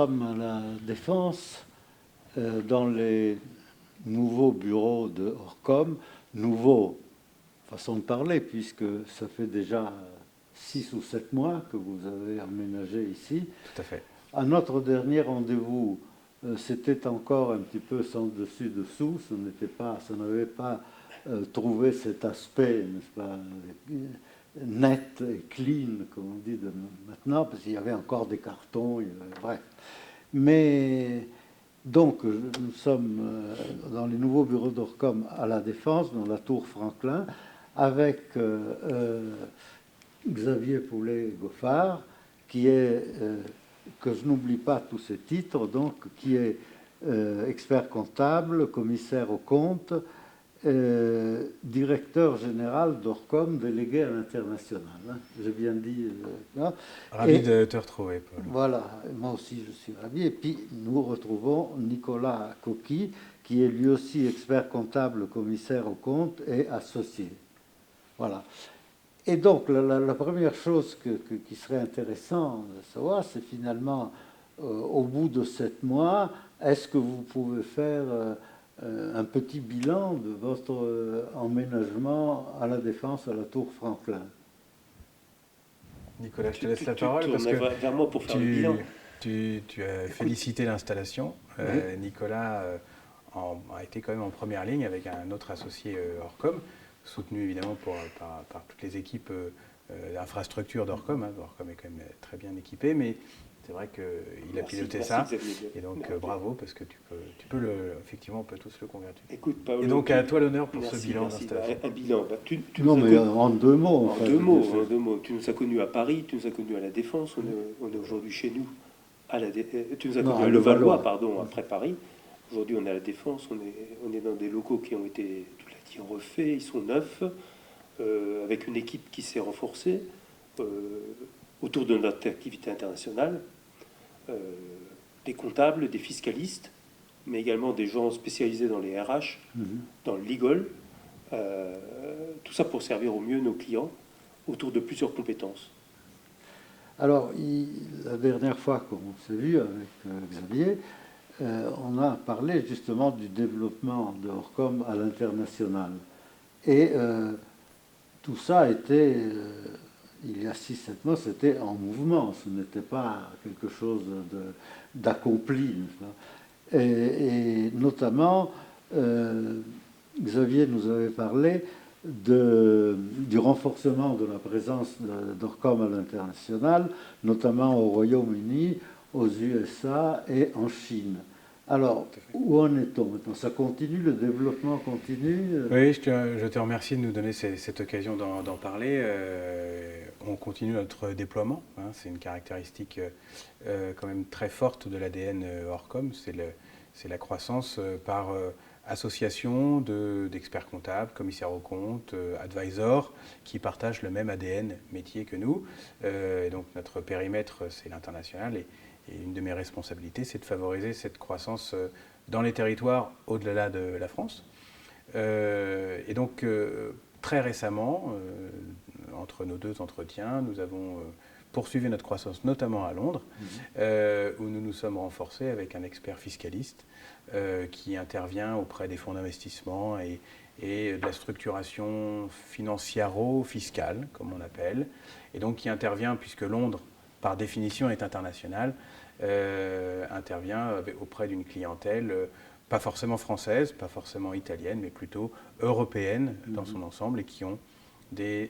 sommes à la Défense, dans les nouveaux bureaux de Orcom, nouveau façon de parler, puisque ça fait déjà 6 ou 7 mois que vous avez emménagé ici. Tout à fait. À notre dernier rendez-vous, c'était encore un petit peu sans dessus-dessous, ça n'avait pas trouvé cet aspect, n'est-ce pas, net et clean, comme on dit de maintenant, parce qu'il y avait encore des cartons, bref. Mais donc, nous sommes dans les nouveaux bureaux d'Orcom à la Défense, dans la tour Franklin, avec Xavier Poulet-Goffard, qui est, que je n'oublie pas tous ses titres, donc, qui est expert comptable, commissaire aux comptes, directeur général d'Orcom, délégué à l'international. Hein. J'ai bien dit. Hein. Ravi de te retrouver, Paul. Voilà, moi aussi je suis ravi. Et puis nous retrouvons Nicolas Coqui, qui est lui aussi expert comptable, commissaire aux comptes et associé. Voilà. Et donc la première chose qui serait intéressant de savoir, c'est finalement, au bout de 7 mois, est-ce que vous pouvez faire un petit bilan de votre emménagement à la Défense, à la Tour Franklin? Nicolas, je te laisse la parole parce que vers moi pour faire le bilan. Tu as félicité l'installation. Oui. Nicolas a été quand même en première ligne avec un autre associé Orcom, soutenu évidemment par toutes les équipes d'infrastructure d'Orcom. Hein. Orcom est quand même très bien équipé, mais c'est vrai qu'il a piloté ça. Xavier. Et donc bravo, parce que tu peux effectivement, on peut tous le congratuler. Écoute, Paolo, Et donc à toi l'honneur pour ce bilan merci. d'installation. Un bilan. Non, mais en 2 mots. En deux mots. Tu nous as connus à Paris, tu nous as connus à la Défense. On est aujourd'hui chez nous. Tu nous as connus à Levallois, pardon, après Paris. Aujourd'hui, on est à la Défense. On est dans des locaux qui ont été, tu l'as dit, refaits. Ils sont neufs, avec une équipe qui s'est renforcée autour de notre activité internationale. Des comptables, des fiscalistes, mais également des gens spécialisés dans les RH, dans le legal. Tout ça pour servir au mieux nos clients autour de plusieurs compétences. Alors, la dernière fois qu'on s'est vu avec Xavier, on a parlé justement du développement de Orcom à l'international. Et tout ça était, il y a 6-7 mois, c'était en mouvement, ce n'était pas quelque chose d'accompli. Et notamment, Xavier nous avait parlé du renforcement de la présence d'Orcom à l'international, notamment au Royaume-Uni, aux USA et en Chine. Alors, où en est-on maintenant? Ça continue, le développement continue? Oui, je te remercie de nous donner cette occasion d'en parler. On continue notre déploiement. Hein, c'est une caractéristique quand même très forte de l'ADN Orcom. C'est la croissance par association d'experts comptables, commissaires aux comptes, advisors, qui partagent le même ADN métier que nous. Et donc notre périmètre, c'est l'international. Et une de mes responsabilités, c'est de favoriser cette croissance dans les territoires au-delà de la France. Et donc, très récemment, entre nos 2 entretiens, nous avons poursuivi notre croissance, notamment à Londres, où nous nous sommes renforcés avec un expert fiscaliste qui intervient auprès des fonds d'investissement et de la structuration financiaro-fiscale, comme on appelle, et donc qui intervient, puisque Londres, par définition, est international, intervient auprès d'une clientèle pas forcément française, pas forcément italienne, mais plutôt européenne dans son ensemble, et qui ont des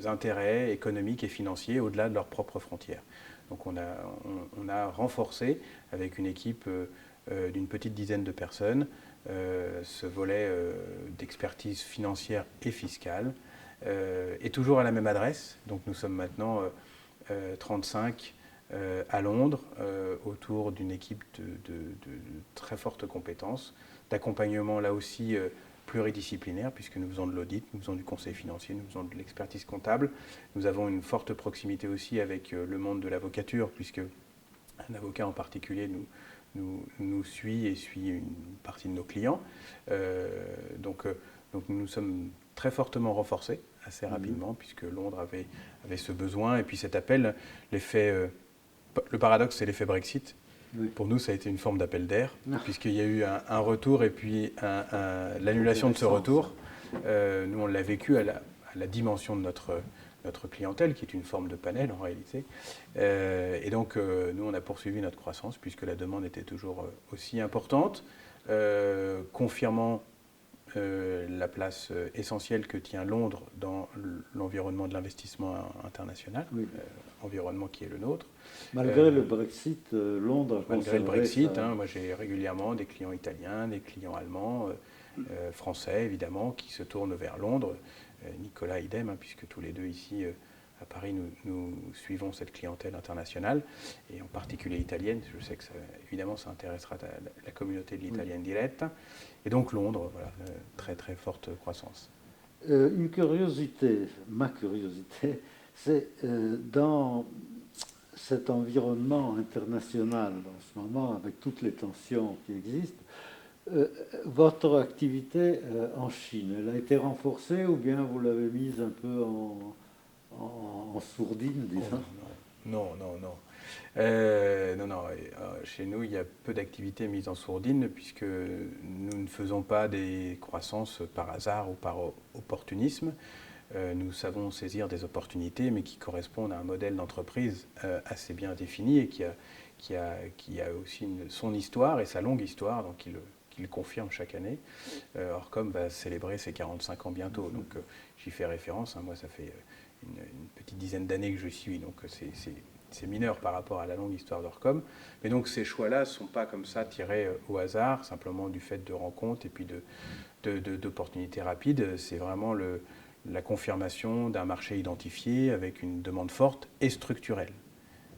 intérêts économiques et financiers au-delà de leurs propres frontières. Donc on a renforcé avec une équipe d'une petite dizaine de personnes ce volet d'expertise financière et fiscale, et toujours à la même adresse. Donc nous sommes maintenant 35 à Londres, autour d'une équipe de très fortes compétences, d'accompagnement là aussi pluridisciplinaire, puisque nous faisons de l'audit, nous faisons du conseil financier, nous faisons de l'expertise comptable. Nous avons une forte proximité aussi avec le monde de l'avocature, puisque un avocat en particulier nous suit et suit une partie de nos clients. Donc nous nous sommes très fortement renforcés assez rapidement, puisque Londres avait ce besoin. Et puis cet appel, le paradoxe, c'est l'effet Brexit. Oui. Pour nous, ça a été une forme d'appel d'air, Ah. puisqu'il y a eu un retour et puis l'annulation de ce retour. Nous, on l'a vécu à la dimension de notre clientèle, qui est une forme de panel en réalité. Et donc, nous, on a poursuivi notre croissance, puisque la demande était toujours aussi importante, confirmant la place essentielle que tient Londres dans l'environnement de l'investissement international, Oui. environnement qui est le nôtre. Malgré le Brexit, Londres a Malgré le Brexit, ça. moi j'ai régulièrement des clients italiens, des clients allemands, français évidemment, qui se tournent vers Londres. Nicolas idem, puisque tous les deux ici à Paris, nous suivons cette clientèle internationale, et en particulier italienne. Je sais que évidemment ça intéressera la communauté de l'italienne directe. Et donc Londres, voilà, très très forte croissance. Une curiosité, ma curiosité, c'est dans cet environnement international en ce moment, avec toutes les tensions qui existent, votre activité en Chine, elle a été renforcée ou bien vous l'avez mise un peu en sourdine, disons? Non. Chez nous, il y a peu d'activités mises en sourdine, puisque nous ne faisons pas des croissances par hasard ou par opportunisme. Nous savons saisir des opportunités, mais qui correspondent à un modèle d'entreprise assez bien défini et qui a aussi son histoire et sa longue histoire, donc qui le confirme chaque année. Orcom va célébrer ses 45 ans bientôt, donc j'y fais référence. Moi, ça fait une petite dizaine d'années que je suis, donc c'est mineur par rapport à la longue histoire d'Orcom. Mais donc ces choix-là ne sont pas comme ça tirés au hasard, simplement du fait de rencontres et puis d'opportunités rapides. C'est vraiment la confirmation d'un marché identifié avec une demande forte et structurelle.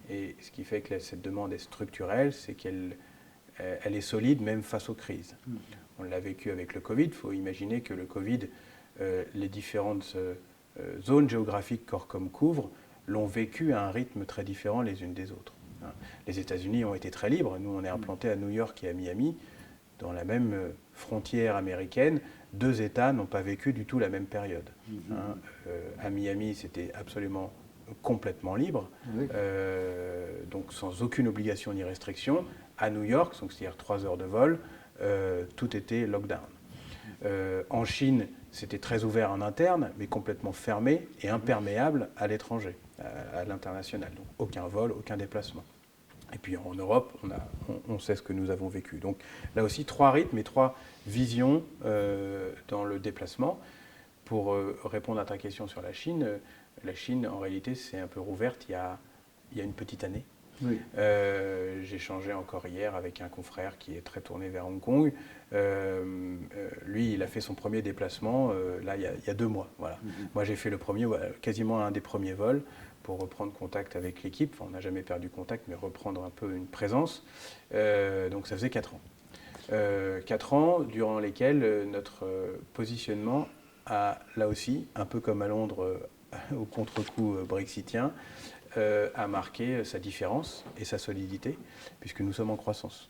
Et ce qui fait que cette demande est structurelle, c'est qu'elle est solide même face aux crises. On l'a vécu avec le Covid. Il faut imaginer que le Covid, les différentes zones géographiques qu'Orcom couvre l'ont vécu à un rythme très différent les unes des autres. Les États-Unis ont été très libres. Nous, on est implantés à New York et à Miami. Dans la même frontière américaine, deux États n'ont pas vécu du tout la même période. À Miami, c'était absolument complètement libre, Oui. donc sans aucune obligation ni restriction. À New York, donc c'est-à-dire 3 heures de vol, tout était lockdown. En Chine, c'était très ouvert en interne, mais complètement fermé et imperméable à l'étranger, à l'international. Donc aucun vol, aucun déplacement. Et puis en Europe, on sait ce que nous avons vécu. Donc là aussi, 3 rythmes et 3 visions dans le déplacement. Pour répondre à ta question sur la Chine, en réalité, c'est un peu rouverte il y a une petite année. Oui. J'ai échangé encore hier avec un confrère qui est très tourné vers Hong Kong. Lui, il a fait son premier déplacement là, il y a 2 mois. Voilà. Moi, j'ai fait le premier, quasiment un des premiers vols pour reprendre contact avec l'équipe. Enfin, on n'a jamais perdu contact, mais reprendre un peu une présence. Donc ça faisait 4 ans. 4 ans durant lesquels notre positionnement a, là aussi, un peu comme à Londres, au contre-coup brexitien, a marqué sa différence et sa solidité, puisque nous sommes en croissance.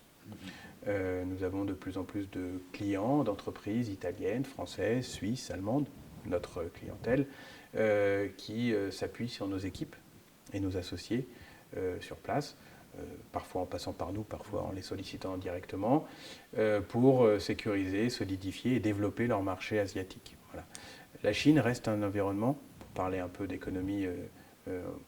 Nous avons de plus en plus de clients, d'entreprises italiennes, françaises, suisses, allemandes, notre clientèle, qui s'appuient sur nos équipes et nos associés sur place, parfois en passant par nous, parfois en les sollicitant directement, pour sécuriser, solidifier et développer leur marché asiatique. Voilà. La Chine reste un environnement, pour parler un peu d'économie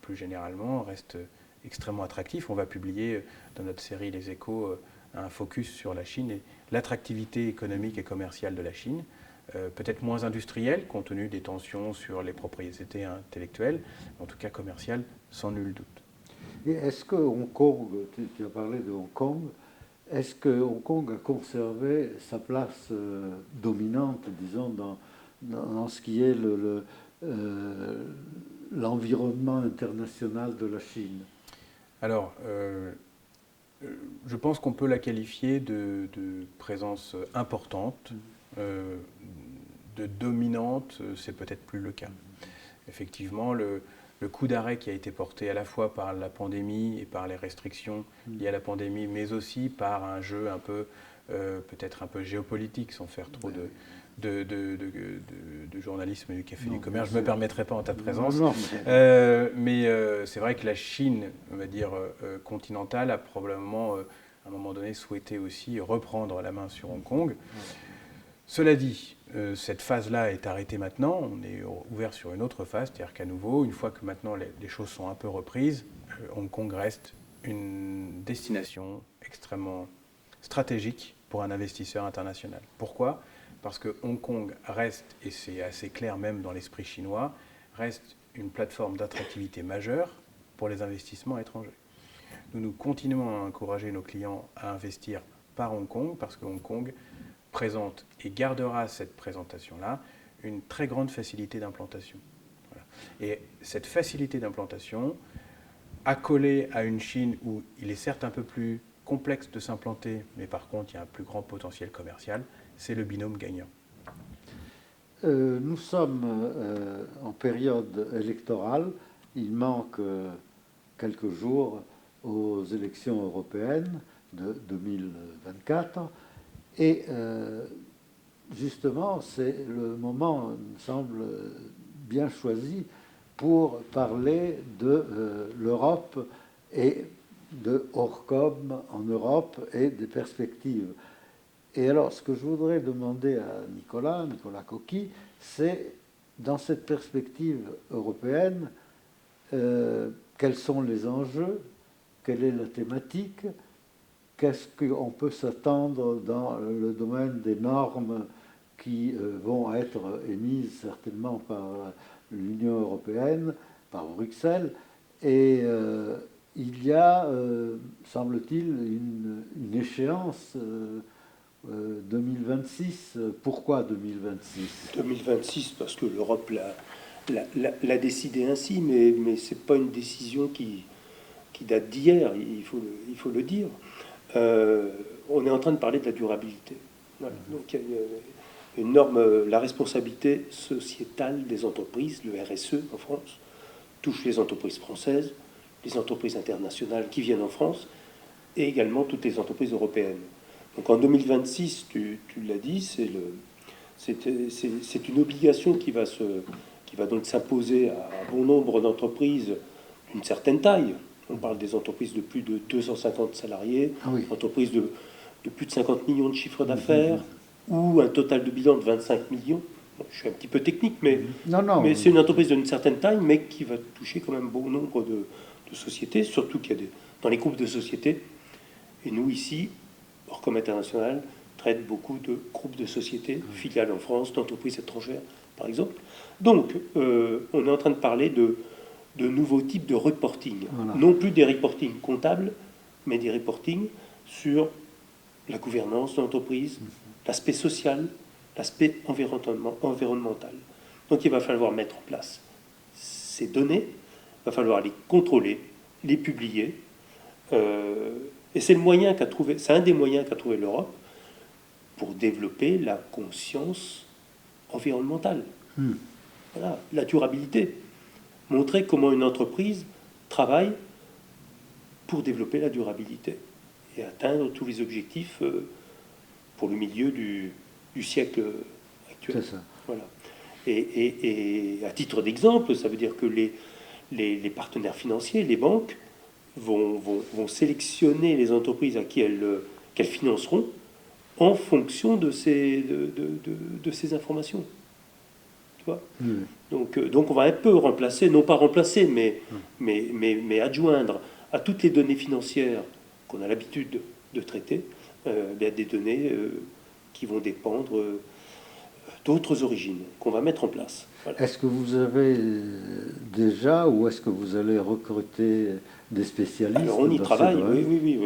plus généralement, reste extrêmement attractif. On va publier dans notre série Les Échos un focus sur la Chine et l'attractivité économique et commerciale de la Chine, peut-être moins industrielle compte tenu des tensions sur les propriétés intellectuelles, mais en tout cas commerciale sans nul doute. Et est-ce que Hong Kong, tu as parlé de Hong Kong, est-ce que Hong Kong a conservé sa place dominante, disons, dans ce qui est l'environnement international de la Chine? Alors, je pense qu'on peut la qualifier de présence importante, de dominante, c'est peut-être plus le cas. Effectivement, le coup d'arrêt qui a été porté à la fois par la pandémie et par les restrictions liées à la pandémie, mais aussi par un jeu un peu, peut-être un peu géopolitique, sans faire trop de journalisme du Café du Commerce. Je ne me permettrai pas en ta présence. Mais c'est vrai que la Chine, on va dire, continentale, a probablement à un moment donné, souhaité aussi reprendre la main sur Hong Kong. Cela dit, cette phase-là est arrêtée maintenant. On est ouvert sur une autre phase, c'est-à-dire qu'à nouveau, une fois que maintenant les choses sont un peu reprises, Hong Kong reste une destination extrêmement stratégique pour un investisseur international. Pourquoi ? Parce que Hong Kong reste, et c'est assez clair même dans l'esprit chinois, reste une plateforme d'attractivité majeure pour les investissements étrangers. Nous continuons à encourager nos clients à investir par Hong Kong, parce que Hong Kong présente et gardera cette présentation-là une très grande facilité d'implantation. Voilà. Et cette facilité d'implantation, accolée à une Chine où il est certes un peu plus complexe de s'implanter, mais par contre il y a un plus grand potentiel commercial, c'est le binôme gagnant. Nous sommes en période électorale. Il manque quelques jours aux élections européennes de 2024. Et justement, c'est le moment, il me semble, bien choisi pour parler de l'Europe et de Orcom en Europe et des perspectives. Et alors, ce que je voudrais demander à Nicolas Coqui, c'est, dans cette perspective européenne, quels sont les enjeux, quelle est la thématique, qu'est-ce qu'on peut s'attendre dans le domaine des normes qui vont être émises certainement par l'Union européenne, par Bruxelles, et il y a, semble-t-il, une échéance 2026. Pourquoi 2026 ? 2026, parce que l'Europe l'a décidé ainsi, mais ce n'est pas une décision qui date d'hier, il faut le dire. On est en train de parler de la durabilité. Voilà. Donc il y a une norme, la responsabilité sociétale des entreprises, le RSE en France, touche les entreprises françaises, les entreprises internationales qui viennent en France, et également toutes les entreprises européennes. Donc en 2026, tu l'as dit, c'est une obligation qui va donc s'imposer à bon nombre d'entreprises d'une certaine taille. On parle des entreprises de plus de 250 salariés, entreprises de plus de 50 millions de chiffres d'affaires, ou un total de bilan de 25 millions. Bon, je suis un petit peu technique, mais c'est une entreprise d'une certaine taille, mais qui va toucher quand même bon nombre de sociétés, surtout qu'il y a dans les groupes de sociétés. Et nous, ici, Orcom International traite beaucoup de groupes de sociétés, filiales en France, d'entreprises étrangères, par exemple. Donc, on est en train de parler de nouveaux types de reporting. Voilà. Non plus des reporting comptables, mais des reporting sur la gouvernance de l'entreprise, l'aspect social, l'aspect environnemental. Donc, il va falloir mettre en place ces données, il va falloir les contrôler, les publier. Et c'est un des moyens qu'a trouvé l'Europe pour développer la conscience environnementale. Voilà, la durabilité. Montrer comment une entreprise travaille pour développer la durabilité et atteindre tous les objectifs pour le milieu du siècle actuel. C'est ça. Voilà. Et à titre d'exemple, ça veut dire que les partenaires financiers, les banques, vont sélectionner les entreprises à qui qu'elles financeront en fonction de ces informations. Tu vois ? Donc on va un peu remplacer, non pas remplacer, mais adjoindre à toutes les données financières qu'on a l'habitude de traiter, des données qui vont dépendre d'autres origines, qu'on va mettre en place. Voilà. Est-ce que vous avez déjà, ou est-ce que vous allez recruter des spécialistes? Alors on y travaille, oui.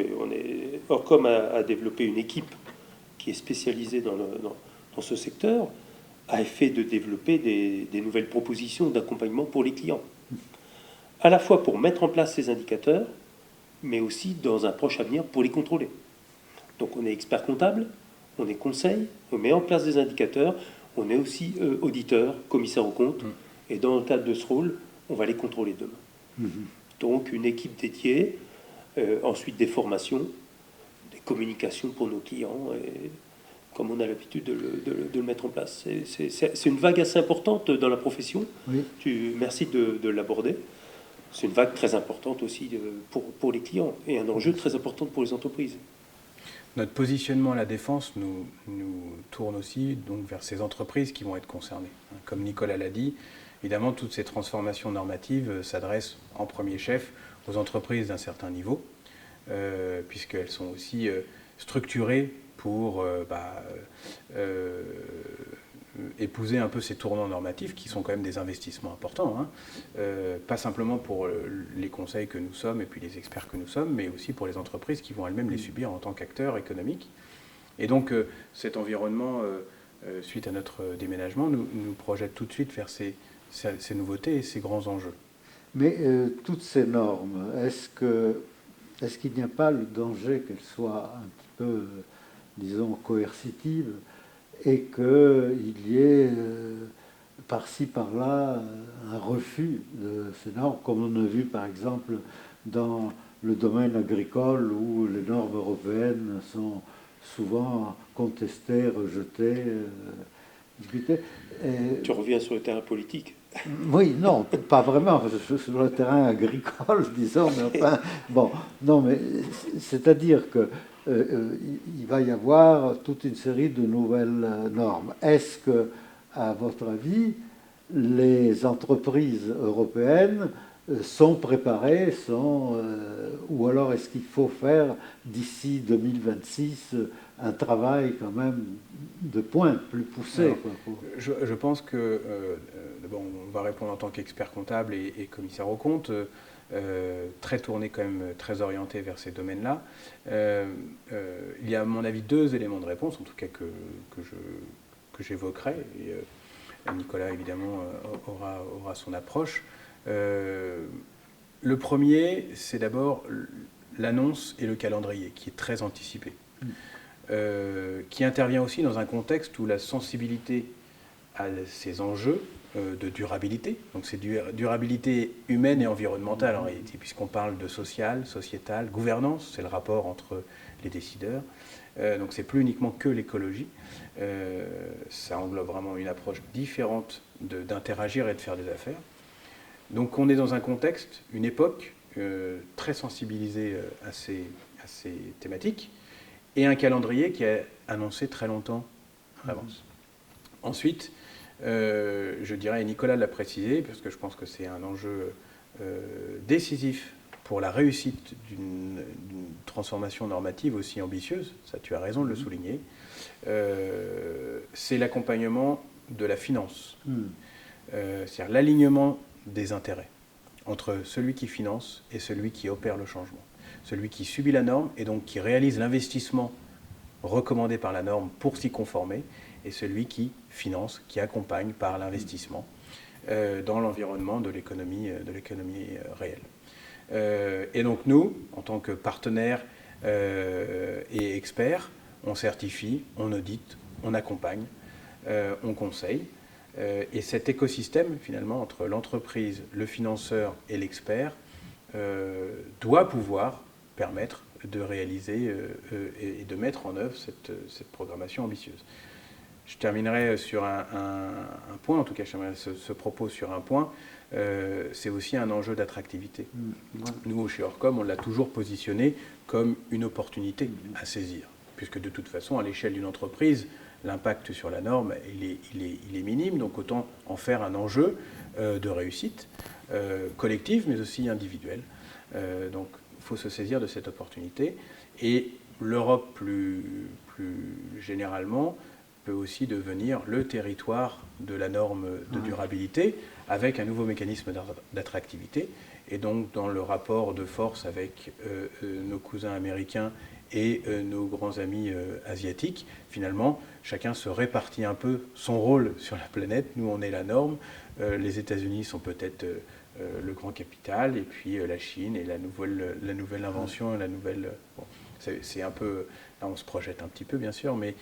Orcom a développé une équipe qui est spécialisée dans ce secteur, à effet de développer des nouvelles propositions d'accompagnement pour les clients. À la fois pour mettre en place ces indicateurs, mais aussi dans un proche avenir pour les contrôler. Donc on est expert comptable, on est conseil, on met en place des indicateurs, on est aussi auditeur, commissaire aux comptes, et dans le cadre de ce rôle, on va les contrôler demain. Donc une équipe dédiée, ensuite des formations, des communications pour nos clients, et comme on a l'habitude de le mettre en place. C'est une vague assez importante dans la profession. Merci de l'aborder. C'est une vague très importante aussi pour les clients et un enjeu très important pour les entreprises. notre positionnement à la défense nous tourne aussi donc, vers ces entreprises qui vont être concernées. Comme Nicolas l'a dit, évidemment, toutes ces transformations normatives s'adressent en premier chef aux entreprises d'un certain niveau, puisqu'elles sont aussi structurées pour épouser un peu ces tournants normatifs qui sont quand même des investissements importants, hein. Pas simplement pour les conseils que nous sommes et puis les experts que nous sommes, mais aussi pour les entreprises qui vont elles-mêmes les subir en tant qu'acteurs économiques. Et donc cet environnement, suite à notre déménagement, nous projette tout de suite vers ces nouveautés et ces grands enjeux. Mais toutes ces normes, est-ce qu'il n'y a pas le danger qu'elles soient un petit peu, disons, coercitives et qu'il y ait par-ci, par-là, un refus de ces normes, comme on a vu par exemple dans le domaine agricole où les normes européennes sont souvent contestées, rejetées, discutées. Tu reviens sur le terrain politique. Oui, non, pas vraiment, sur le terrain agricole, disons, mais enfin, bon, non, mais c'est-à-dire que il va y avoir toute une série de nouvelles normes. Est-ce que, à votre avis, les entreprises européennes sont préparées, ou alors est-ce qu'il faut faire d'ici 2026 un travail quand même de pointe, plus poussé? Alors, je pense que, d'abord, on va répondre en tant qu'expert comptable et commissaire aux comptes, très tourné quand même, très orienté vers ces domaines-là. Il y a à mon avis deux éléments de réponse, en tout cas que j'évoquerai, et Nicolas évidemment aura son approche. Le premier, c'est d'abord l'annonce et le calendrier, qui est très anticipé. Qui intervient aussi dans un contexte où la sensibilité à ces enjeux de durabilité, donc c'est durabilité humaine et environnementale en réalité, puisqu'on parle de social, sociétal, gouvernance, c'est le rapport entre les décideurs, donc c'est plus uniquement que l'écologie, ça englobe vraiment une approche différente d'interagir et de faire des affaires. Donc on est dans un contexte, une époque très sensibilisée à ces thématiques, et un calendrier qui est annoncé très longtemps en avance. Ensuite, je dirais, et Nicolas l'a précisé, parce que je pense que c'est un enjeu décisif pour la réussite d'une transformation normative aussi ambitieuse, ça tu as raison de le souligner, c'est l'accompagnement de la finance, c'est-à-dire l'alignement des intérêts entre celui qui finance et celui qui opère le changement. Celui qui subit la norme et donc qui réalise l'investissement recommandé par la norme pour s'y conformer, et celui qui finance, qui accompagne par l'investissement dans l'environnement de l'économie réelle. Et donc nous, en tant que partenaires et experts, on certifie, on audite, on accompagne, on conseille. Et cet écosystème, finalement, entre l'entreprise, le financeur et l'expert, doit pouvoir permettre de réaliser et de mettre en œuvre cette programmation ambitieuse. Je terminerai sur un point, en tout cas je terminerai ce propos sur un point, c'est aussi un enjeu d'attractivité. Nous, chez Orcom, on l'a toujours positionné comme une opportunité à saisir, puisque de toute façon, à l'échelle d'une entreprise, l'impact sur la norme, il est minime, donc autant en faire un enjeu de réussite collective, mais aussi individuelle. Donc il faut se saisir de cette opportunité. Et l'Europe, plus généralement, peut aussi devenir le territoire de la norme de durabilité, avec un nouveau mécanisme d'attractivité. Et donc, dans le rapport de force avec nos cousins américains et nos grands amis asiatiques, finalement, chacun se répartit un peu son rôle sur la planète. Nous, on est la norme. Les États-Unis sont peut-être le grand capital, et puis la Chine et la nouvelle invention, la nouvelle... Bon, c'est un peu... Là, on se projette un petit peu, bien sûr, mais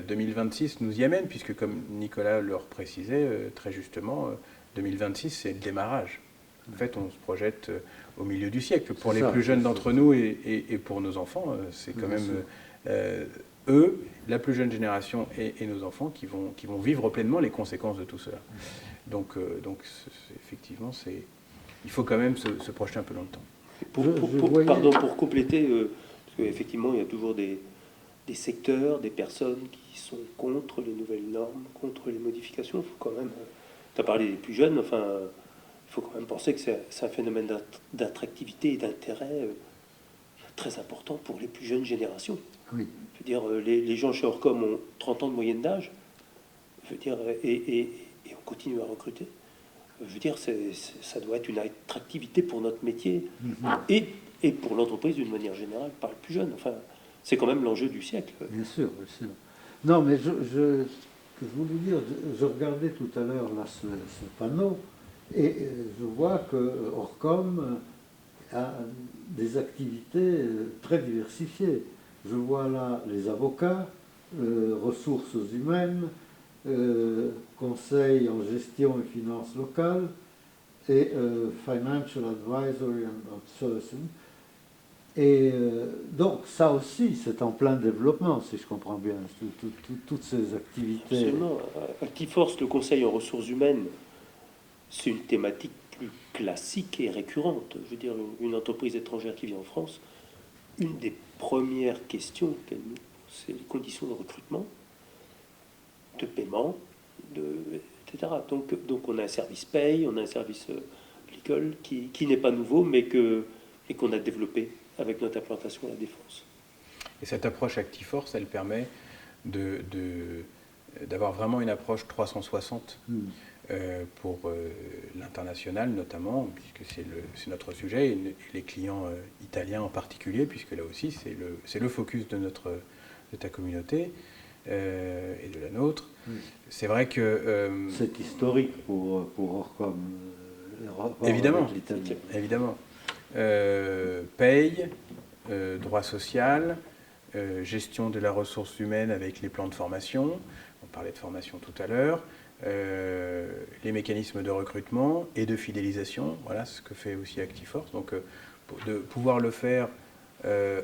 2026 nous y amène, puisque comme Nicolas le précisait très justement, 2026, c'est le démarrage. En fait, on se projette au milieu du siècle. Pour les plus jeunes d'entre nous et pour nos enfants, c'est quand même eux, la plus jeune génération et nos enfants, qui vont vivre pleinement les conséquences de tout cela. Donc effectivement, il faut quand même se projeter un peu dans le temps. Pour compléter, parce qu'effectivement, il y a toujours des des secteurs, des personnes qui sont contre les nouvelles normes, contre les modifications. Il faut quand même, tu as parlé des plus jeunes, enfin, il faut quand même penser que c'est un phénomène d'attractivité et d'intérêt très important pour les plus jeunes générations. Oui. Je veux dire, les gens chez Orcom ont 30 ans de moyenne d'âge, je veux dire, et on continue à recruter. Je veux dire, ça doit être une attractivité pour notre métier et pour l'entreprise d'une manière générale par les plus jeunes. Enfin, c'est quand même l'enjeu du siècle. Bien sûr, bien sûr. Non, mais je voulais dire, je regardais tout à l'heure là ce panneau et je vois que Orcom a des activités très diversifiées. Je vois là les avocats, ressources humaines, conseil en gestion et finances locales et financial advisory and outsourcing. Et donc ça aussi, c'est en plein développement, si je comprends bien, toutes ces activités. Absolument. Actiforce, le conseil en ressources humaines, c'est une thématique plus classique et récurrente. Je veux dire, une entreprise étrangère qui vient en France, une des premières questions qu'elle nous pose, c'est les conditions de recrutement, de paiement, etc. Donc on a un service paye, on a un service legal qui n'est pas nouveau, mais qu'on a développé avec notre implantation à la Défense. Et cette approche Actiforce, elle permet d'avoir vraiment une approche 360 pour l'international notamment, puisque c'est notre sujet, et les clients italiens en particulier, puisque là aussi c'est le focus de ta communauté et de la nôtre. C'est vrai que... c'est historique pour Orcom, évidemment, évidemment. Paye, droit social, gestion de la ressource humaine avec les plans de formation, on parlait de formation tout à l'heure, les mécanismes de recrutement et de fidélisation, voilà ce que fait aussi Actiforce. Donc de pouvoir le faire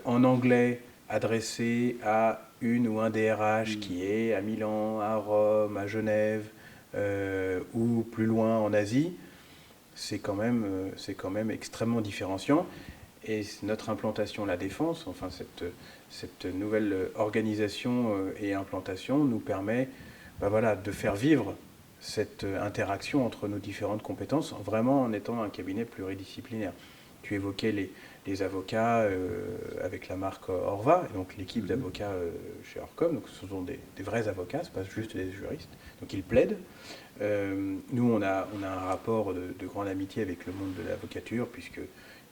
en anglais, adressé à une ou un DRH qui est à Milan, à Rome, à Genève ou plus loin en Asie, c'est quand même extrêmement différenciant. Et notre implantation, la Défense, enfin cette nouvelle organisation et implantation nous permet de faire vivre cette interaction entre nos différentes compétences, vraiment en étant un cabinet pluridisciplinaire. Tu évoquais les avocats avec la marque Orva, et donc l'équipe d'avocats chez Orcom, donc ce sont des vrais avocats, ce n'est pas juste des juristes, donc ils plaident. Nous, on a un rapport de grande amitié avec le monde de l'avocature, puisque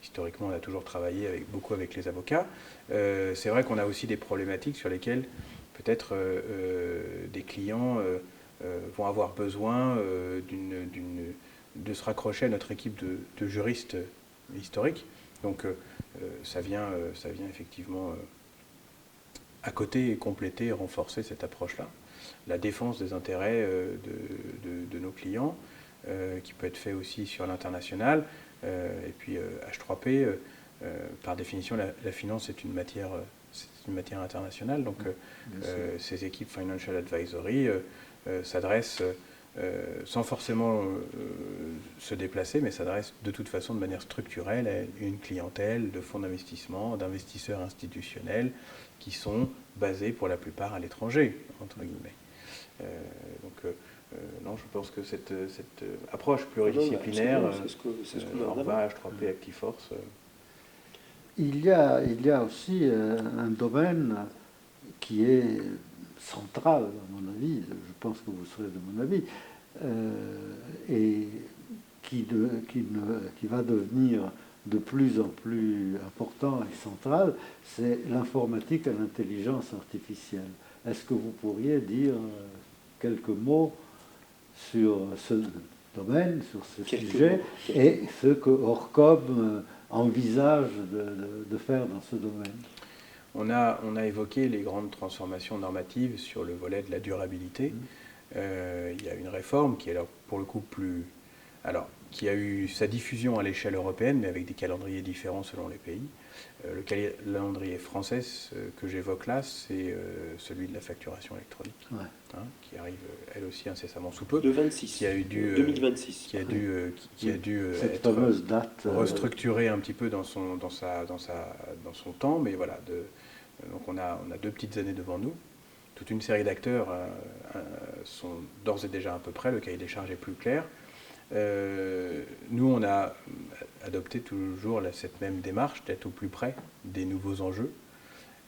historiquement, on a toujours travaillé beaucoup avec les avocats. C'est vrai qu'on a aussi des problématiques sur lesquelles peut-être des clients vont avoir besoin de se raccrocher à notre équipe de juristes historiques. Donc ça vient effectivement à côté et compléter et renforcer cette approche-là. La défense des intérêts de nos clients, qui peut être fait aussi sur l'international. Et puis H3P, par définition, la finance est une matière internationale. Donc ces équipes Financial Advisory s'adressent sans forcément se déplacer, mais s'adressent de toute façon de manière structurelle à une clientèle de fonds d'investissement, d'investisseurs institutionnels qui sont basés pour la plupart à l'étranger, entre guillemets. Non, je pense que cette approche pluridisciplinaire, Orva, H3P, Actiforce... Il y a aussi un domaine qui est central, à mon avis, je pense que vous serez de mon avis, et qui va devenir de plus en plus important et central, c'est l'informatique et l'intelligence artificielle. Est-ce que vous pourriez dire quelques mots sur ce domaine, sur ce sujet, et ce que Orcom envisage de faire dans ce domaine? On a évoqué les grandes transformations normatives sur le volet de la durabilité. Il y a une réforme qui est alors pour le coup qui a eu sa diffusion à l'échelle européenne, mais avec des calendriers différents selon les pays. Le calendrier français que j'évoque là, c'est celui de la facturation électronique, qui arrive elle aussi incessamment sous peu. De 26, qui a eu 2026. Qui a dû cette être fameuse date restructuré un petit peu dans son temps, mais voilà, Donc on a 2 petites années devant nous. Toute une série d'acteurs sont d'ores et déjà à peu près, le cahier des charges est plus clair. Nous, on a adopté toujours cette même démarche d'être au plus près des nouveaux enjeux,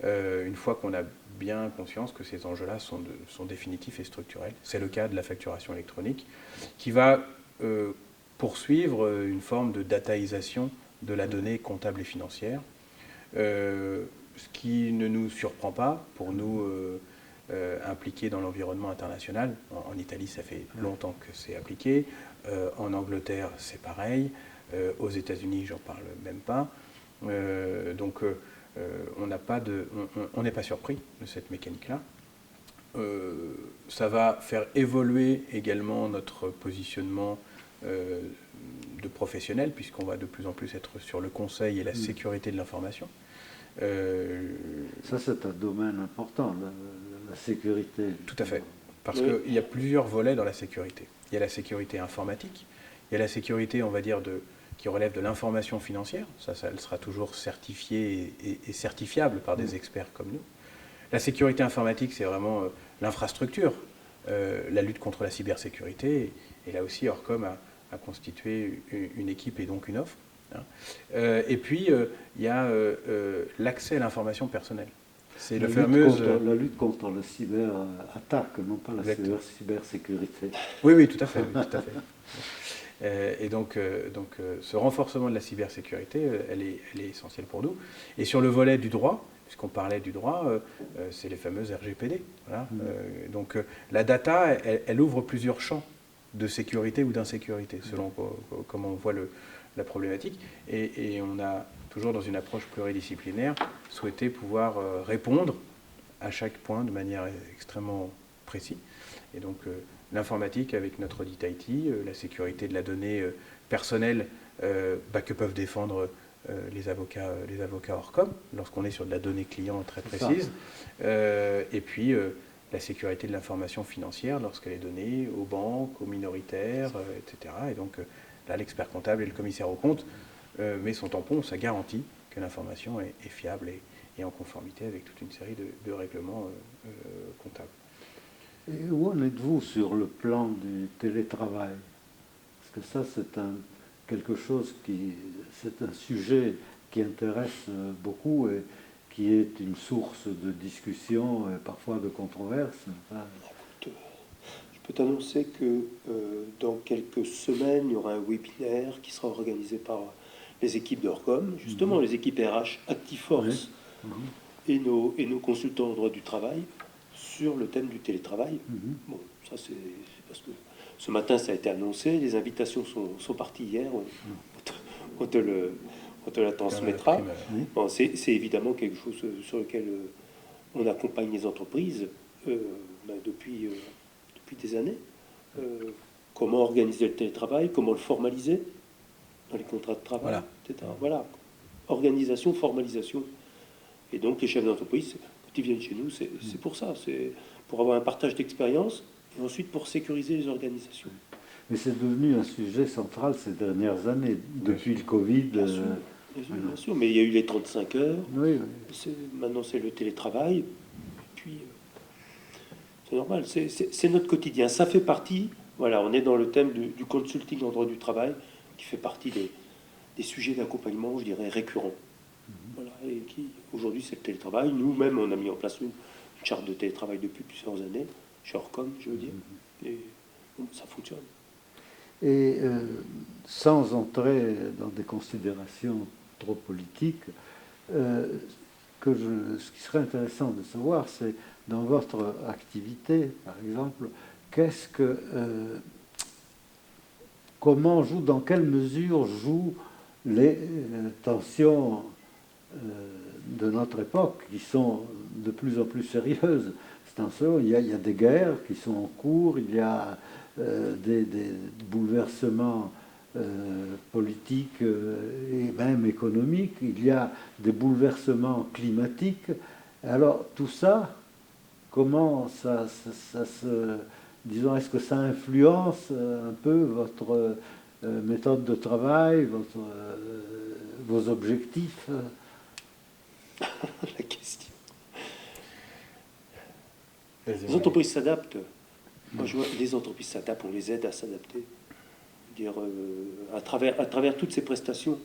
une fois qu'on a bien conscience que ces enjeux-là sont définitifs et structurels. C'est le cas de la facturation électronique, qui va poursuivre une forme de dataïsation de la donnée comptable et financière, ce qui ne nous surprend pas pour nous impliqués dans l'environnement international. En Italie, ça fait longtemps que c'est appliqué. En Angleterre, c'est pareil. Aux États-Unis, j'en parle même pas. Donc, on n'est pas surpris de cette mécanique-là. Ça va faire évoluer également notre positionnement de professionnel, puisqu'on va de plus en plus être sur le conseil et la sécurité de l'information. Ça, c'est un domaine important, la sécurité. Tout à fait. Parce qu'il y a plusieurs volets dans la sécurité. Il y a la sécurité informatique, il y a la sécurité, on va dire, qui relève de l'information financière. Ça, elle sera toujours certifiée et certifiable par des experts comme nous. La sécurité informatique, c'est vraiment l'infrastructure, la lutte contre la cybersécurité. Et là aussi, Orcom a constitué une équipe et donc une offre. Et puis, il y a l'accès à l'information personnelle. C'est la lutte contre la cyberattaque, non pas la cybersécurité. Oui, tout à fait. Oui, tout à fait. Et donc, ce renforcement de la cybersécurité, elle est essentielle pour nous. Et sur le volet du droit, puisqu'on parlait du droit, c'est les fameuses RGPD. Voilà. Donc, la data, elle ouvre plusieurs champs de sécurité ou d'insécurité, selon comment on voit la problématique. Et on a toujours dans une approche pluridisciplinaire souhaité pouvoir répondre à chaque point de manière extrêmement précise. Et donc l'informatique avec notre audit IT, la sécurité de la donnée personnelle que peuvent défendre les avocats Orcom lorsqu'on est sur de la donnée client très précise. Et puis la sécurité de l'information financière lorsqu'elle est donnée aux banques, aux minoritaires, etc. Et donc là, l'expert comptable et le commissaire aux comptes met son tampon, ça garantit que l'information est fiable et en conformité avec toute une série de règlements comptables. Et où en êtes-vous sur le plan du télétravail? Parce que ça, c'est un sujet qui intéresse beaucoup et qui est une source de discussion et parfois de controverse. Enfin, je peux t'annoncer que dans quelques semaines, il y aura un webinaire qui sera organisé par les équipes d'Orcom, justement les équipes RH Actiforce et nos consultants en droit du travail sur le thème du télétravail. Bon, ça c'est parce que ce matin ça a été annoncé, les invitations sont parties hier, on te la transmettra. Bon, c'est évidemment quelque chose sur lequel on accompagne les entreprises depuis des années. Comment organiser le télétravail, comment le formaliser dans les contrats de travail, etc. Voilà. Organisation, formalisation. Et donc les chefs d'entreprise, quand ils viennent chez nous, c'est pour ça. C'est pour avoir un partage d'expérience et ensuite pour sécuriser les organisations. Mais c'est devenu un sujet central ces dernières années, depuis le Covid. Bien sûr, mais il y a eu les 35 heures. Oui. Maintenant, c'est le télétravail. Et puis, c'est normal. C'est notre quotidien. Ça fait partie. Voilà, on est dans le thème du consulting en droit du travail, qui fait partie des sujets d'accompagnement, je dirais, récurrents. Voilà, et qui, aujourd'hui, c'est le télétravail. Nous-mêmes, on a mis en place une charte de télétravail depuis plusieurs années, chez Orcom, je veux dire. Et bon, ça fonctionne. Et sans entrer dans des considérations trop politiques, ce qui serait intéressant de savoir, c'est dans votre activité, par exemple, dans quelle mesure jouent les tensions de notre époque, qui sont de plus en plus sérieuses. Il y a des guerres qui sont en cours, il y a des bouleversements politiques et même économiques, il y a des bouleversements climatiques. Alors tout ça, comment ça se... Disons, est-ce que ça influence un peu votre méthode de travail, vos objectifs? La question. Les entreprises s'adaptent. Moi, je vois, les entreprises s'adaptent, on les aide à s'adapter. Dire, à travers toutes ces prestations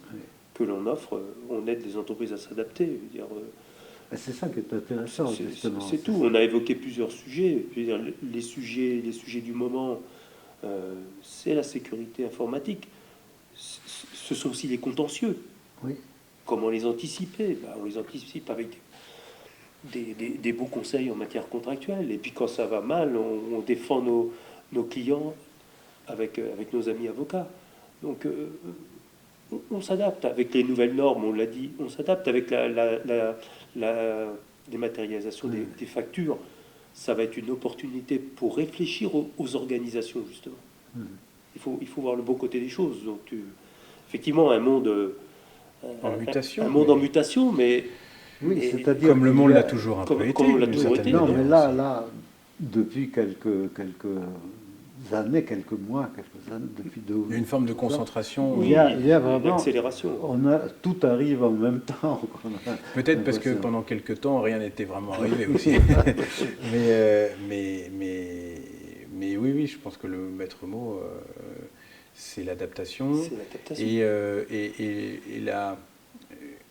que l'on offre, on aide les entreprises à s'adapter. C'est ça qui est intéressant, justement. C'est tout. On a évoqué plusieurs sujets. Je veux dire, les sujets du moment, c'est la sécurité informatique. Ce sont aussi les contentieux. Oui. Comment les anticiper? On les anticipe avec des bons conseils en matière contractuelle. Et puis quand ça va mal, on défend nos clients avec nos amis avocats. Donc on s'adapte avec les nouvelles normes, on l'a dit, on s'adapte avec la dématérialisation des factures. Ça va être une opportunité pour réfléchir aux organisations, justement. Il faut voir le bon côté des choses. Donc effectivement, un monde en mutation. Un monde en mutation, mais... Oui, c'est-à-dire comme le monde l'a toujours un peu été. Comme on l'a toujours été. Non, mais là, depuis quelques années, quelques mois, depuis 2 il y a une forme de concentration. Il y a vraiment l'accélération. Tout arrive en même temps. Peut-être parce que pendant quelques temps, rien n'était vraiment arrivé aussi. mais oui, je pense que le maître mot, c'est l'adaptation. C'est l'adaptation. Et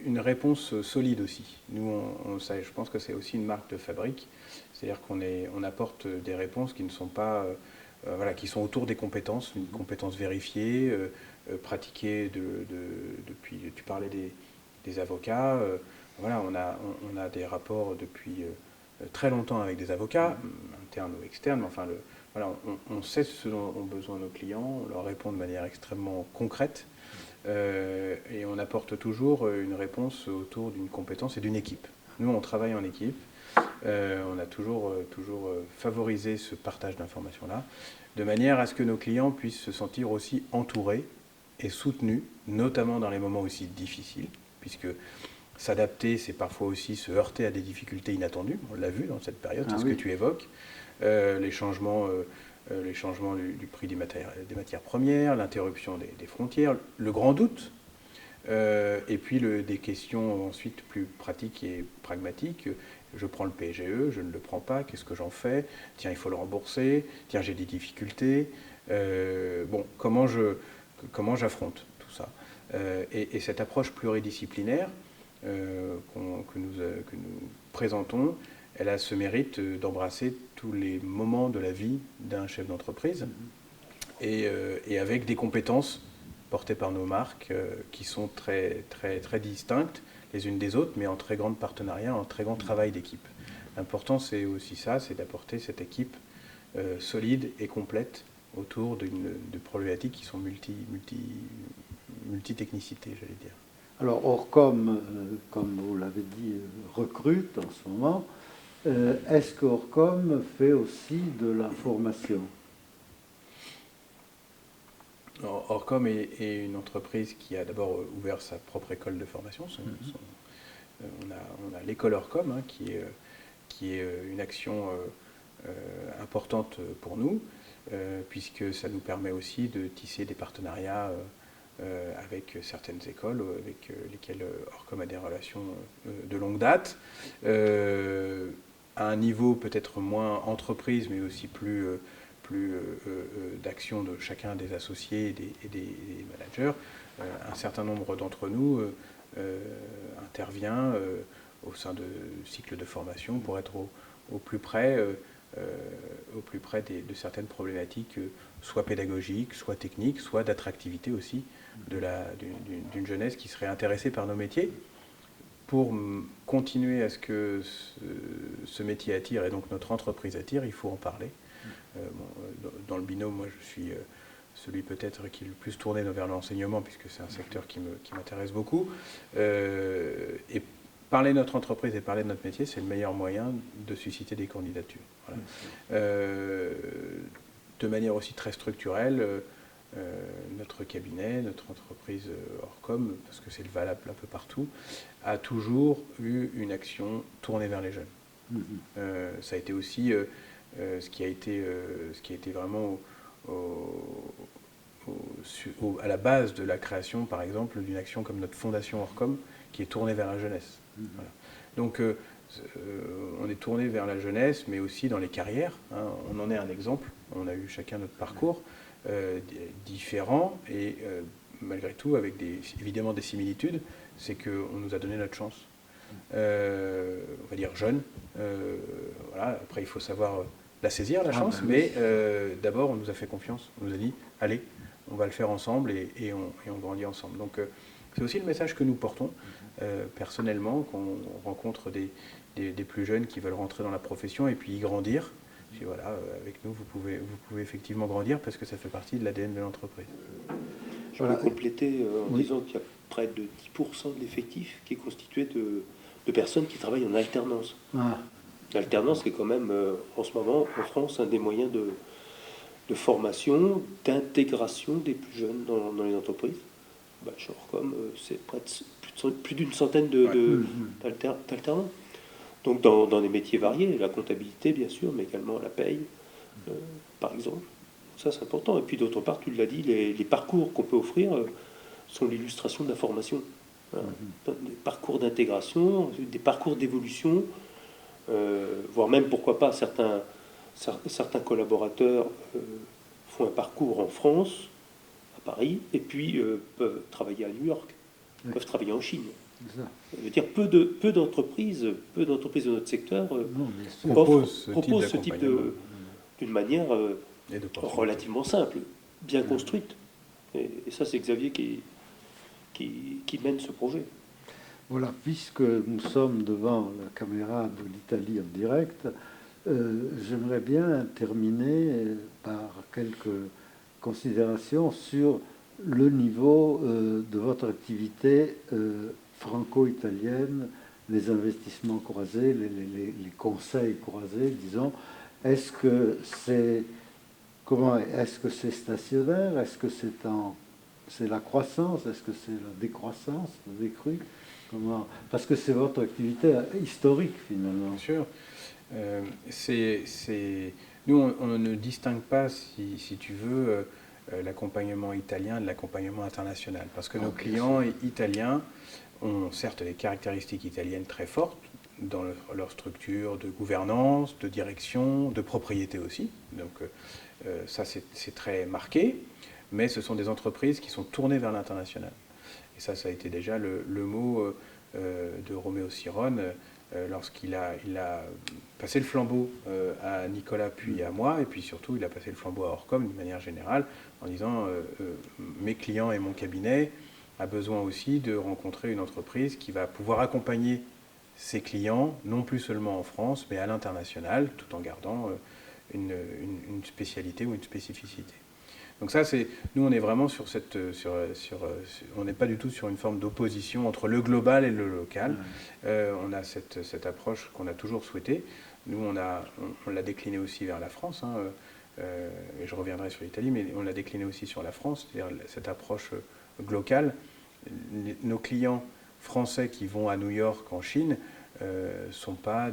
une réponse solide aussi. Nous, je pense que c'est aussi une marque de fabrique. C'est-à-dire qu'on apporte des réponses qui ne sont pas... qui sont autour des compétences, une compétence vérifiée, pratiquée depuis... Tu parlais des avocats. On a des rapports depuis très longtemps avec des avocats, internes ou externes. Mais enfin, on sait ce dont ont besoin nos clients, on leur répond de manière extrêmement concrète. Et on apporte toujours une réponse autour d'une compétence et d'une équipe. Nous, on travaille en équipe. On a toujours favorisé ce partage d'informations-là, de manière à ce que nos clients puissent se sentir aussi entourés et soutenus, notamment dans les moments aussi difficiles, puisque s'adapter, c'est parfois aussi se heurter à des difficultés inattendues. On l'a vu dans cette période, c'est ce que tu évoques. Les changements du prix des matières premières, l'interruption des frontières, le grand doute, et puis des questions ensuite plus pratiques et pragmatiques. Je prends le PGE, je ne le prends pas, qu'est-ce que j'en fais? Tiens, il faut le rembourser, tiens, j'ai des difficultés. Comment j'affronte tout ça? Et cette approche pluridisciplinaire que nous présentons, elle a ce mérite d'embrasser tous les moments de la vie d'un chef d'entreprise et avec des compétences portées par nos marques qui sont très, très, très distinctes les unes des autres, mais en très grand partenariat, en très grand travail d'équipe. L'important, c'est aussi ça, c'est d'apporter cette équipe solide et complète autour de problématiques qui sont multi-technicité, j'allais dire. Alors, Orcom, comme vous l'avez dit, recrute en ce moment. Est-ce que Orcom fait aussi de la formation? Orcom est une entreprise qui a d'abord ouvert sa propre école de formation. On a l'école Orcom, qui est une action importante pour nous, puisque ça nous permet aussi de tisser des partenariats avec certaines écoles avec lesquelles Orcom a des relations de longue date, à un niveau peut-être moins entreprise, mais aussi plus d'action de chacun des associés et des managers. Un certain nombre d'entre nous intervient au sein de cycles de formation pour être au plus près de certaines problématiques, soit pédagogiques, soit techniques, soit d'attractivité aussi d'une jeunesse qui serait intéressée par nos métiers. Pour continuer à ce que ce métier attire et donc notre entreprise attire, il faut en parler. Dans le binôme, moi je suis celui peut-être qui est le plus tourné vers l'enseignement, puisque c'est un secteur qui m'intéresse beaucoup. Et parler de notre entreprise et parler de notre métier, c'est le meilleur moyen de susciter des candidatures. Voilà. De manière aussi très structurelle, notre cabinet, notre entreprise Orcom, parce que c'est valable un peu partout, a toujours eu une action tournée vers les jeunes. Ça a été aussi ce qui a été vraiment à la base de la création, par exemple, d'une action comme notre fondation Orcom, qui est tournée vers la jeunesse. Voilà. Donc on est tourné vers la jeunesse, mais aussi dans les carrières. Hein. On en est un exemple. On a eu chacun notre parcours différent et malgré tout avec évidemment des similitudes. C'est qu'on nous a donné notre chance. On va dire jeune. Voilà. Après, il faut savoir la saisir, la chance, mais d'abord, on nous a fait confiance. On nous a dit, allez, on va le faire ensemble et on grandit ensemble. Donc, c'est aussi le message que nous portons personnellement, qu'on rencontre des plus jeunes qui veulent rentrer dans la profession et puis y grandir. Puis voilà, avec nous, vous pouvez effectivement grandir parce que ça fait partie de l'ADN de l'entreprise. Je peux compléter en disant qu'il y a près de 10% de l'effectif qui est constitué de personnes qui travaillent en alternance. L'alternance est quand même, en ce moment, en France, un des moyens de formation, d'intégration des plus jeunes dans les entreprises. Chez Orcom, c'est plus d'une centaine d'alternants. Donc dans des métiers variés, la comptabilité bien sûr, mais également la paye, par exemple. Ça c'est important. Et puis d'autre part, tu l'as dit, les parcours qu'on peut offrir sont l'illustration de la formation. Des parcours d'intégration, des parcours d'évolution, voire même pourquoi pas certains collaborateurs font un parcours en France, à Paris, et puis peuvent travailler à New York, peuvent travailler en Chine. Ça veut dire peu d'entreprises de notre secteur proposent ce type d'une manière relativement simple, bien construite. Et ça, c'est Xavier qui mène ce projet. Voilà, puisque nous sommes devant la caméra de l'Italie en direct, j'aimerais bien terminer par quelques considérations sur le niveau de votre activité franco-italienne, les investissements croisés, les conseils croisés, disons. Est-ce que c'est stationnaire? Est-ce que c'est la croissance? Est-ce que c'est la décroissance, la décrue? Parce que c'est votre activité historique finalement. Bien sûr. Nous, on ne distingue pas, si tu veux, l'accompagnement italien de l'accompagnement international. Parce que nos clients italiens ont certes des caractéristiques italiennes très fortes dans leur structure de gouvernance, de direction, de propriété aussi. Donc ça, c'est très marqué. Mais ce sont des entreprises qui sont tournées vers l'international. Et ça a été déjà le mot de Roméo Sirone lorsqu'il a passé le flambeau à Nicolas puis à moi, et puis surtout il a passé le flambeau à Orcom d'une manière générale, en disant mes clients et mon cabinet a besoin aussi de rencontrer une entreprise qui va pouvoir accompagner ses clients, non plus seulement en France, mais à l'international, tout en gardant une spécialité ou une spécificité. Donc ça, nous, on est vraiment on n'est pas du tout sur une forme d'opposition entre le global et le local. On a cette approche qu'on a toujours souhaitée. Nous, on l'a décliné aussi vers la France, hein, et je reviendrai sur l'Italie, mais on l'a décliné aussi sur la France, c'est-à-dire cette approche locale. Nos clients français qui vont à New York, en Chine, sont pas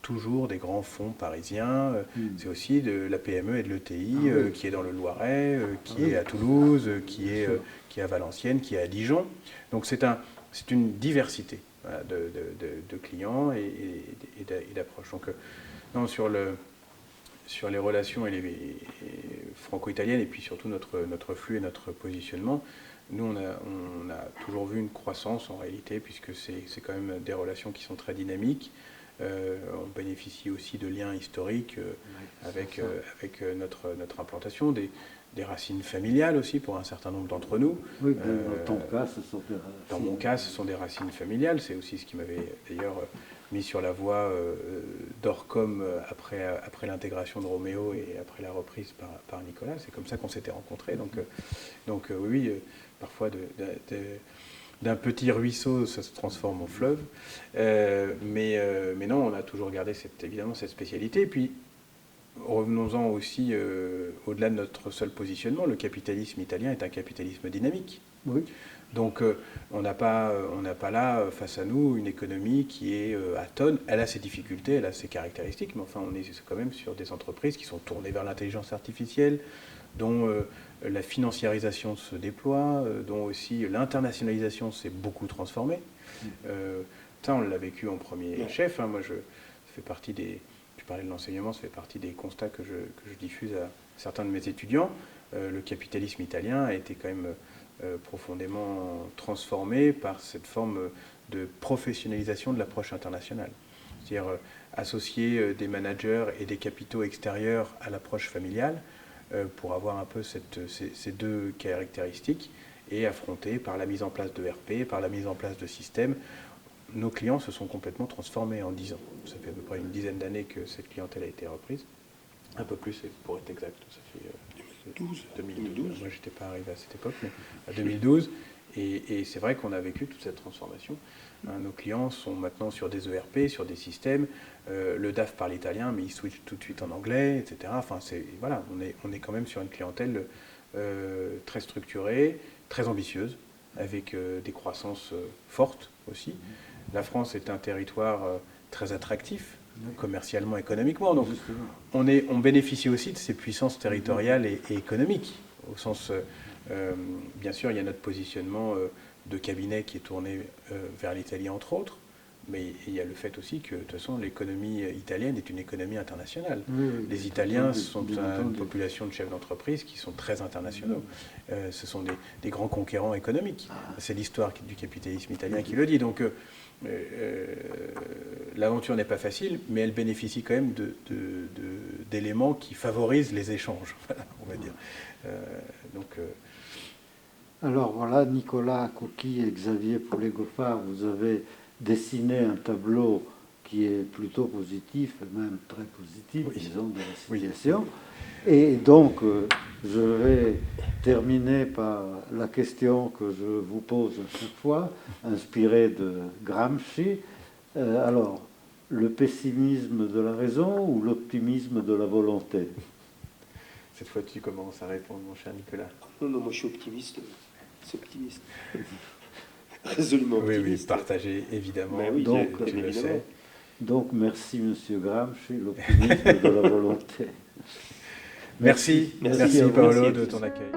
toujours des grands fonds parisiens. C'est aussi de la PME et de l'ETI qui est dans le Loiret, qui est à Toulouse, qui est à Valenciennes, qui est à Dijon. Donc c'est une diversité de clients et d'approches. Donc non, sur les relations franco-italiennes et puis surtout notre flux et notre positionnement, nous, on a toujours vu une croissance en réalité, puisque c'est quand même des relations qui sont très dynamiques. On bénéficie aussi de liens historiques avec notre implantation, des racines familiales aussi pour un certain nombre d'entre nous. Oui, dans ton cas, ce sont des racines. Dans mon cas, ce sont des racines familiales. C'est aussi ce qui m'avait d'ailleurs mis sur la voie d'Orcom après l'intégration de Roméo et après la reprise par Nicolas. C'est comme ça qu'on s'était rencontrés. Donc oui, parfois d'un petit ruisseau, ça se transforme en fleuve. Mais non, on a toujours gardé évidemment cette spécialité. Et puis, revenons-en aussi au-delà de notre seul positionnement. Le capitalisme italien est un capitalisme dynamique. Oui. Donc, on n'a pas là, face à nous, une économie qui est à tonnes. Elle a ses difficultés, elle a ses caractéristiques, mais enfin, on est quand même sur des entreprises qui sont tournées vers l'intelligence artificielle, dont la financiarisation se déploie, dont aussi l'internationalisation s'est beaucoup transformée. Ça, on l'a vécu en premier chef. Hein. Moi, ça fait partie des... Tu parlais de l'enseignement, ça fait partie des constats que je diffuse à certains de mes étudiants. Le capitalisme italien a été quand même profondément transformé par cette forme de professionnalisation de l'approche internationale. C'est-à-dire associer des managers et des capitaux extérieurs à l'approche familiale pour avoir un peu ces deux caractéristiques et affronter par la mise en place de RP, par la mise en place de systèmes. Nos clients se sont complètement transformés en 10 ans. Ça fait à peu près une dizaine d'années que cette clientèle a été reprise. Un peu plus, pour être exact, ça fait 2012. Moi, je n'étais pas arrivé à cette époque, mais à 2012. Et c'est vrai qu'on a vécu toute cette transformation. Nos clients sont maintenant sur des ERP, sur des systèmes. Le DAF parle italien, mais il switch tout de suite en anglais, etc. Enfin, voilà, on est quand même sur une clientèle très structurée, très ambitieuse, avec des croissances fortes aussi. La France est un territoire très attractif, commercialement, économiquement. Donc, on bénéficie aussi de ces puissances territoriales et économiques. Au sens, bien sûr, il y a notre positionnement de cabinet qui est tourné vers l'Italie, entre autres. Mais il y a le fait aussi que, de toute façon, l'économie italienne est une économie internationale. Les Italiens sont une population de chefs d'entreprise qui sont très internationaux. Ce sont des grands conquérants économiques. C'est l'histoire du capitalisme italien qui le dit. Donc, l'aventure n'est pas facile, mais elle bénéficie quand même d'éléments qui favorisent les échanges, voilà, on va dire. Alors voilà, Nicolas Coqui et Xavier Poulet-Goffard, vous avez dessiné un tableau qui est plutôt positif, même très positif, disons, de la situation. Et donc, je vais terminer par la question que je vous pose à chaque fois, inspirée de Gramsci. Alors, le pessimisme de la raison ou l'optimisme de la volonté? Cette fois, tu commences à répondre, mon cher Nicolas. Non, moi je suis optimiste. C'est optimiste. Résolument optimiste. Oui, partagé, évidemment. Oui, donc, tu le sais. Donc, merci, Monsieur Gramsci, l'optimisme de la volonté. Merci Paolo, de ton accueil.